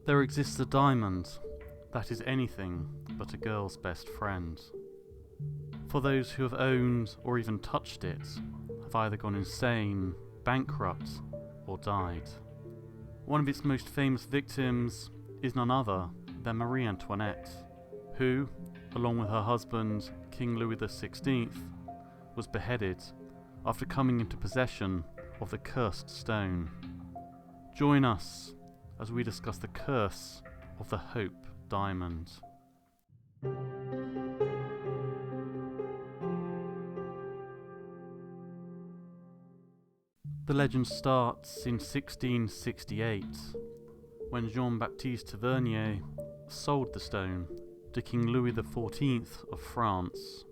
There exists a diamond that is anything but a girl's best friend. For those who have owned or even touched it have either gone insane, bankrupt, or died. One of its most famous victims is none other than Marie Antoinette, who, along with her husband, King Louis XVI, was beheaded after coming into possession of the cursed stone. Join us as we discuss the curse of the Hope Diamond. The legend starts in 1668, when Jean-Baptiste Tavernier sold the stone to King Louis XIV of France.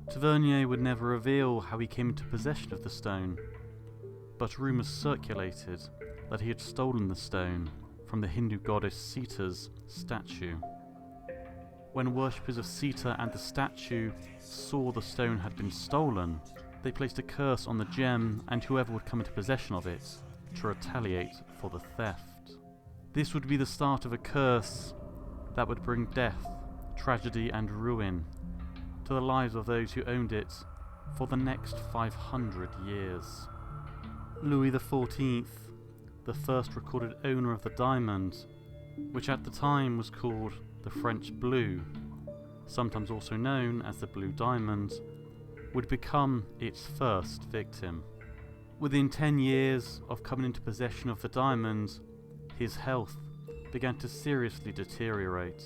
Tavernier would never reveal how he came into possession of the stone, but rumours circulated that he had stolen the stone from the Hindu goddess Sita's statue. When worshippers of Sita and the statue saw the stone had been stolen, they placed a curse on the gem and whoever would come into possession of it to retaliate for the theft. This would be the start of a curse that would bring death, tragedy and ruin to the lives of those who owned it for the next 500 years. Louis XIV, the first recorded owner of the diamond, which at the time was called the French Blue, sometimes also known as the Blue Diamond, would become its first victim. Within 10 years of coming into possession of the diamond, his health began to seriously deteriorate.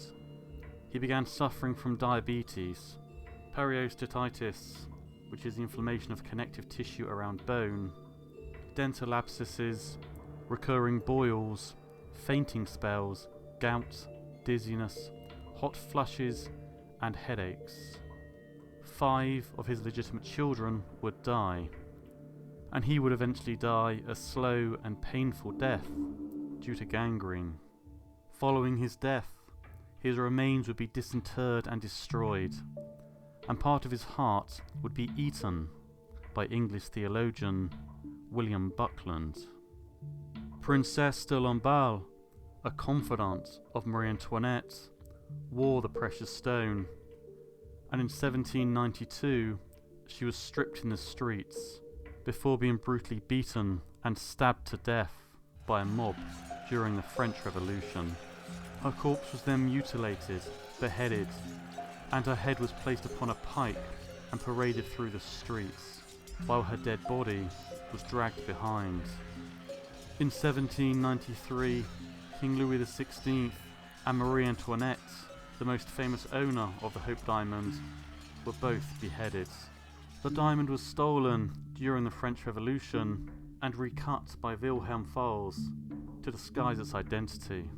He began suffering from diabetes, periosteitis, which is the inflammation of connective tissue around bone, dental abscesses, recurring boils, fainting spells, gout, dizziness, hot flushes, and headaches. 5 of his legitimate children would die, and he would eventually die a slow and painful death due to gangrene. Following his death, his remains would be disinterred and destroyed, and part of his heart would be eaten by English theologian William Buckland. Princess de Lamballe, a confidant of Marie Antoinette, wore the precious stone, and in 1792 she was stripped in the streets before being brutally beaten and stabbed to death by a mob during the French Revolution. Her corpse was then mutilated, beheaded, and her head was placed upon a pike and paraded through the streets, while her dead body was dragged behind. In 1793, King Louis XVI and Marie Antoinette, the most famous owner of the Hope Diamond, were both beheaded. The diamond was stolen during the French Revolution and recut by Wilhelm Fals to disguise its identity.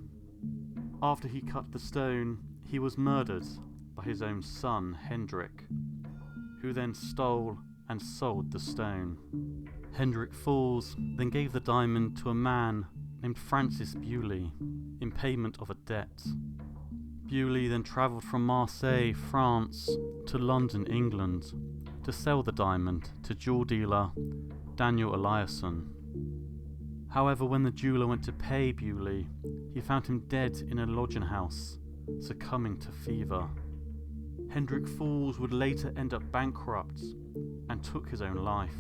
After he cut the stone, he was murdered by his own son, Hendrik, who then stole and sold the stone. Hendrik Fals then gave the diamond to a man named Francis Bewley in payment of a debt. Bewley then travelled from Marseille, France to London, England to sell the diamond to jewel dealer Daniel Eliasson. However, when the jeweller went to pay Bewley, he found him dead in a lodging house, succumbing to fever. Hendrik Fals would later end up bankrupt and took his own life.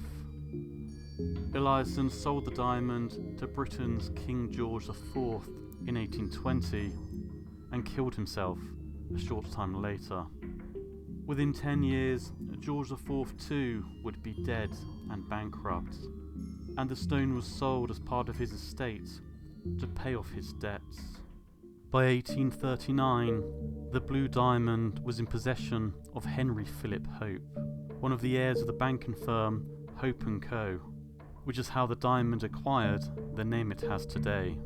Eliasson sold the diamond to Britain's King George IV in 1820 and killed himself a short time later. Within 10 years, George IV too would be dead and bankrupt, and the stone was sold as part of his estate to pay off his debts. By 1839, the Blue Diamond was in possession of Henry Philip Hope, one of the heirs of the banking firm Hope & Co., which is how the diamond acquired the name it has today.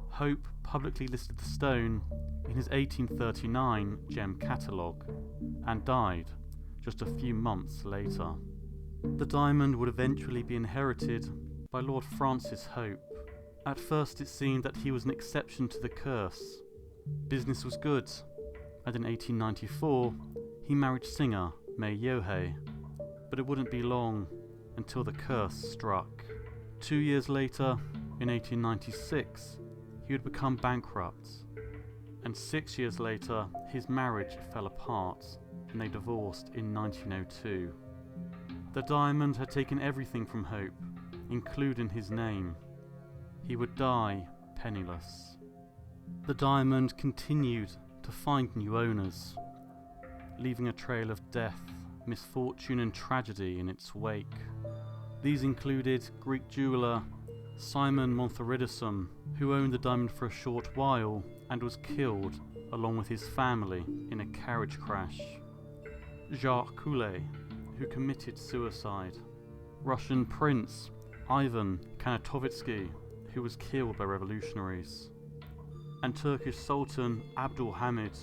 Hope publicly listed the stone in his 1839 gem catalogue and died just a few months later. The diamond would eventually be inherited by Lord Francis Hope. At first it seemed that he was an exception to the curse. Business was good, and in 1894 he married singer May Yohei. But it wouldn't be long until the curse struck. 2 years later, in 1896, he would become bankrupt, and 6 years later, his marriage fell apart and they divorced in 1902. The diamond had taken everything from Hope, including his name. He would die penniless. The diamond continued to find new owners, leaving a trail of death, misfortune and tragedy in its wake. These included Greek jeweller Simon Montheridason, who owned the diamond for a short while and was killed along with his family in a carriage crash. Jacques Coulet, who committed suicide. Russian prince Ivan Kanatovitsky, who was killed by revolutionaries. And Turkish Sultan Abdul Hamid,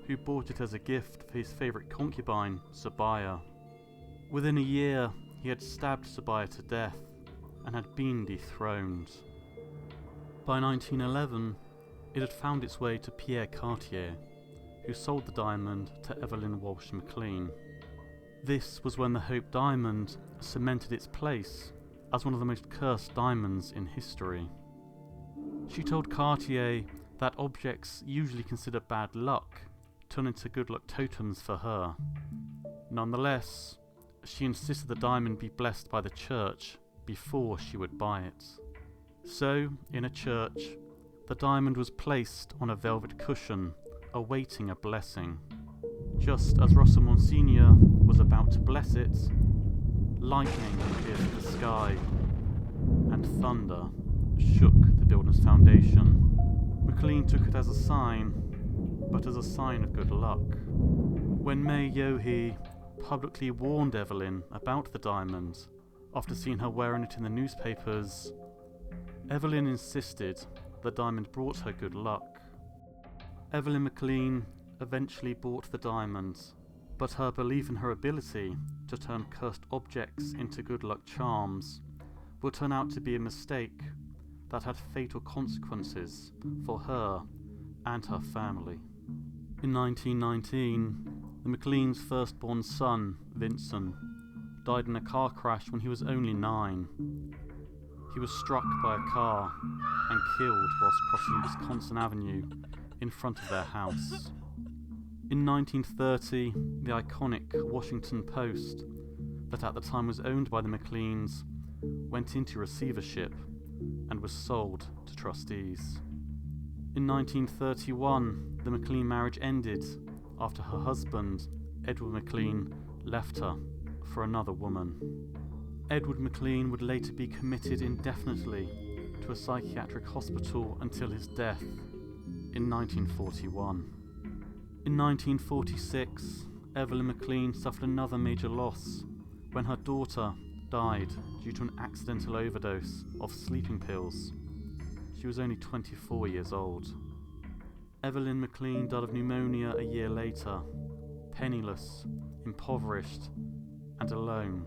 who bought it as a gift for his favourite concubine, Sabaya. Within a year, he had stabbed Sabaya to death and had been dethroned. By 1911, it had found its way to Pierre Cartier, who sold the diamond to Evelyn Walsh McLean. This was when the Hope diamond cemented its place as one of the most cursed diamonds in history. She told Cartier that objects usually considered bad luck turn into good luck totems for her. Nonetheless, she insisted the diamond be blessed by the church before she would buy it. So, in a church, the diamond was placed on a velvet cushion, awaiting a blessing. Just as Russell Monsignor was about to bless it, lightning appeared in the sky, and thunder shook the building's foundation. McLean took it as a sign, but as a sign of good luck. When May Yohe publicly warned Evelyn about the diamond after seeing her wearing it in the newspapers, Evelyn insisted the diamond brought her good luck. Evelyn McLean eventually bought the diamond, but her belief in her ability to turn cursed objects into good luck charms would turn out to be a mistake that had fatal consequences for her and her family. In 1919, the McLean's firstborn son, Vincent, died in a car crash when he was only 9. He was struck by a car and killed whilst crossing Wisconsin Avenue in front of their house. In 1930, the iconic Washington Post, that at the time was owned by the McLeans, went into receivership and was sold to trustees. In 1931, the McLean marriage ended after her husband, Edward McLean, left her for another woman. Edward McLean would later be committed indefinitely to a psychiatric hospital until his death in 1941. In 1946, Evelyn McLean suffered another major loss when her daughter died due to an accidental overdose of sleeping pills. She was only 24 years old. Evelyn McLean died of pneumonia a year later, penniless, impoverished, and alone.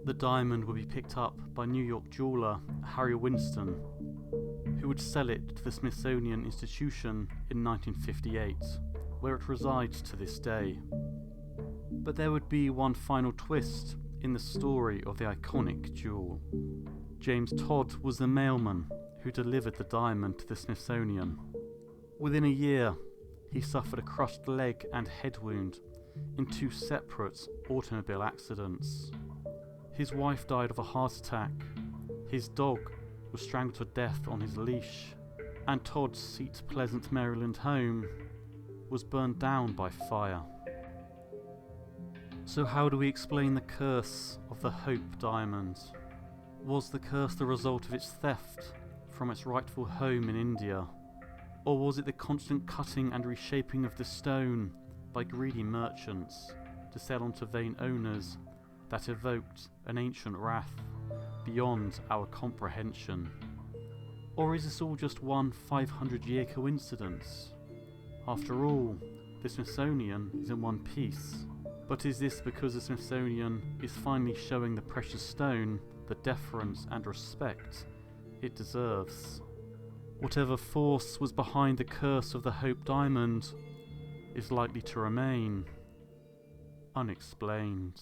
The diamond would be picked up by New York jeweller Harry Winston, who would sell it to the Smithsonian Institution in 1958, where it resides to this day. But there would be one final twist in the story of the iconic jewel. James Todd was the mailman who delivered the diamond to the Smithsonian. Within a year, he suffered a crushed leg and head wound in 2 separate automobile accidents. His wife died of a heart attack, his dog was strangled to death on his leash, and Todd's Seat Pleasant, Maryland home was burned down by fire. So how do we explain the curse of the Hope diamond? Was the curse the result of its theft from its rightful home in India? Or was it the constant cutting and reshaping of the stone by greedy merchants to sell on to vain owners that evoked an ancient wrath beyond our comprehension? Or is this all just one 500-year coincidence? After all, the Smithsonian is in one piece. But is this because the Smithsonian is finally showing the precious stone the deference and respect it deserves? Whatever force was behind the curse of the Hope diamond is likely to remain unexplained.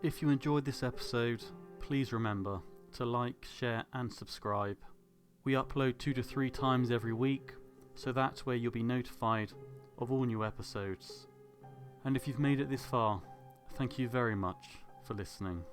If you enjoyed this episode, please remember to like, share and subscribe. We upload 2 to 3 times every week, so that's where you'll be notified of all new episodes. And if you've made it this far, thank you very much for listening.